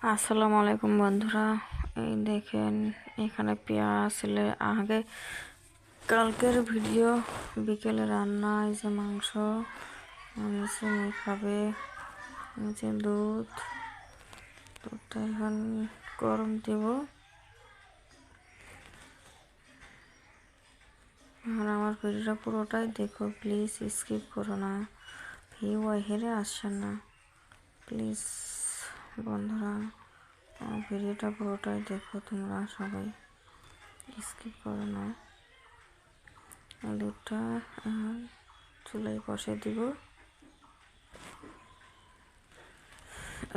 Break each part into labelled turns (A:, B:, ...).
A: আসসালামু আলাইকুম বন্ধুরা। এই দেখেন এখানে পেঁয়াজ আগে কালকের ভিডিও বিকেলে রান্না। এই যে মাংস নিচে মেয়ে খাবে, নিচে দুধটা এখন গরম দেব। আর আমার ভিডিওটা পুরোটাই দেখো, প্লিজ স্কিপ করো না। ভিউ হেরে আসছেন না প্লিজ বন্ধুরা, আমার ভিডিওটা পুরোটাই দেখো, তোমরা সবাই স্কিপ করো না। দুধটা চুলায় বসে দিব,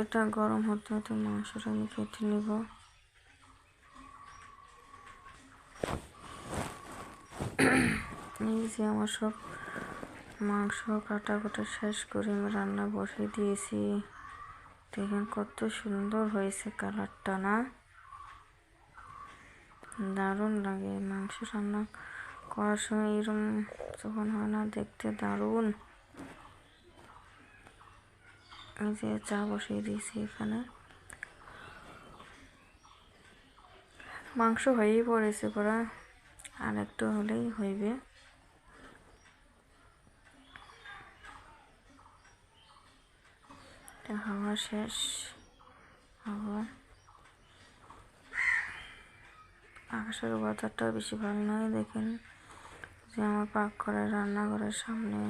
A: এটা গরম হতে হতে মাংসটা আমি কেটে নিব। এই যে আমার সব মাংস কাটা শেষ করে আমি রান্না বসিয়ে দিয়েছি। দেখেন কত সুন্দর হয়েছে কালারটা, না দারুণ লাগে মাংস রান্না করার সময়, এরকম যখন হয় না দেখতে দারুণ। এই যে চা বসিয়ে দিয়েছি, এখানে মাংস হয়েই পড়েছে প্রায়, আর একটু হলেই হইবে। হাওয়া শেষ, আবার আকাশের ওয়েদারটা বেশি ভালো নয়। দেখেন যে আমার পাকঘরের রান্নাঘরের সামনে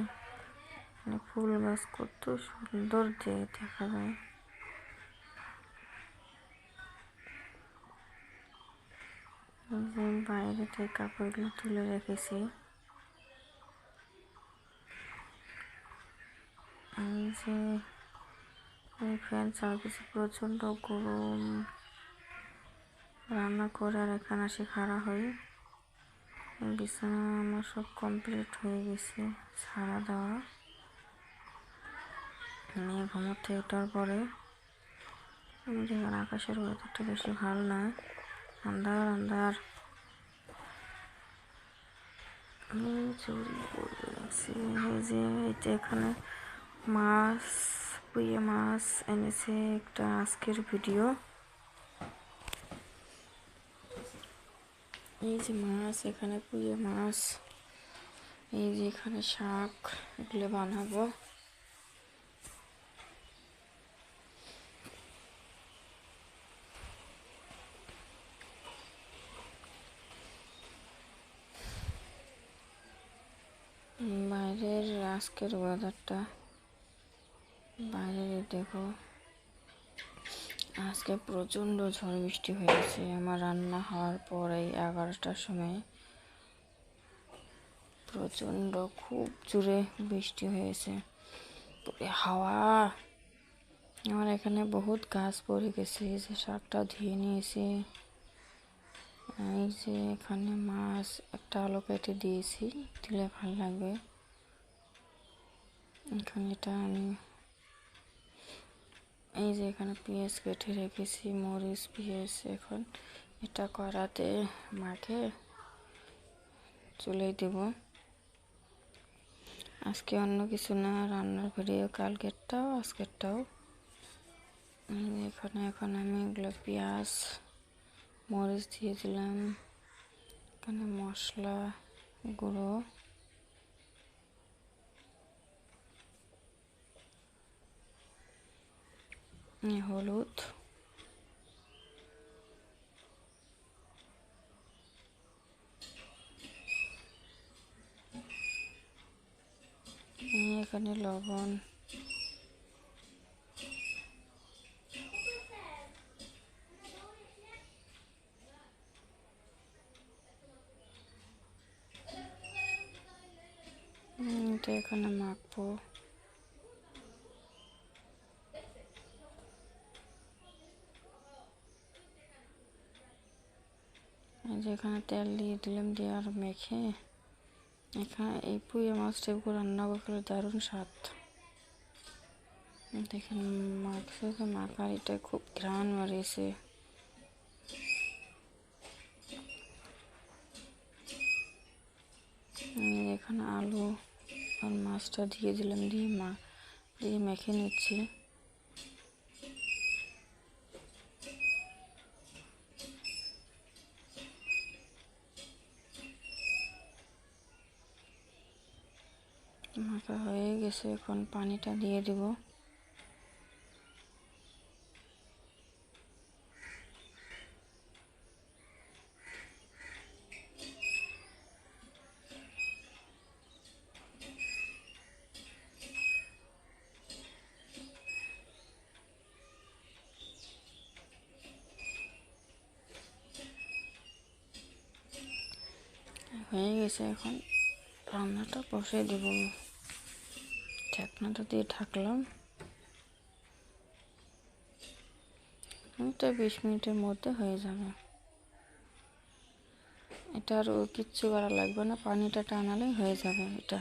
A: ফুল গাছ কত সুন্দর যে দেখা যায়। যে বাইরে থেকে কাপড়গুলো তুলে রেখেছি। এই যে ফ্যান চালাতেছি, প্রচণ্ড গরম। রান্না করে আর এখানে আসি খাড়া হই। বিছানা আমার সব কমপ্লিট হয়ে গেছে ছাড়া দেওয়া। মেয়ে ঘুমোতে ওঠার পরে দেখেন আকাশের ওয়েদারটা বেশি ভালো নয়, আন্ধার আন্ধার। চুরি করে রাখছি। এই যে এটা এখানে মাছ, পুঁয়ে মাছ এনেছে, একটা আজকের ভিডিও। এই যে মাছ, এখানে পুঁয়ে মাছ, এই যে এখানে শাক, এগুলো বানাবো। বাইরের আজকের ওয়েদারটা, বাইরে দেখো আজকে প্রচণ্ড ঝড় বৃষ্টি হয়েছে। আমার রান্না হওয়ার পরে 11টার সময় প্রচণ্ড খুব জোরে বৃষ্টি হয়েছে, হাওয়া। আমার এখানে বহুত গাছ পড়ে গেছে, এই যে শাকটা ধুয়ে নিয়েছি। এই যে এখানে মাছ একটা আলু কেটে দিয়েছি, দিলে ভালো লাগবে। এখানে এটা আমি এই যে এখানে পেঁয়াজ কেটে রেখেছি, মরিচ পেঁয়াজ। এখন এটা কড়াতে মাখে চুলে দেব। আজকে অন্য কিছু না, রান্নার ভিডিও কালকেরটাও আজকেরটাও। এখানে এখন আমি এগুলো পেঁয়াজ মরিচ দিয়ে দিলাম। এখানে মশলা গুঁড়ো, হলুদ, এখানে লবণ, এটা এখানে মাখবো। যেখানে তেল দিয়ে দিলাম, দিয়ে আর মেখে এখানে এই পুঁই মাছটা রান্না করলে দারুণ স্বাদ। দেখেন মাখছে, মাখার এটা খুব ঘ্রাণ মারিয়েছে। এখানে আলু আর মাছটা দিয়ে দিলাম, দিয়ে মেখে নিচ্ছি। মাখা হয়ে গেছে, এখন পানিটা দিয়ে দিব। হয়ে গেছে, এখন রান্নাটা বসিয়ে দেব। ঢাকনাটা দিয়ে ঢাকলাম। 20 মিনিটের মধ্যে হয়ে যাবে। এটা আর কিচ্ছু করা লাগবে না, পানিটা টানালেই হয়ে যাবে এটা।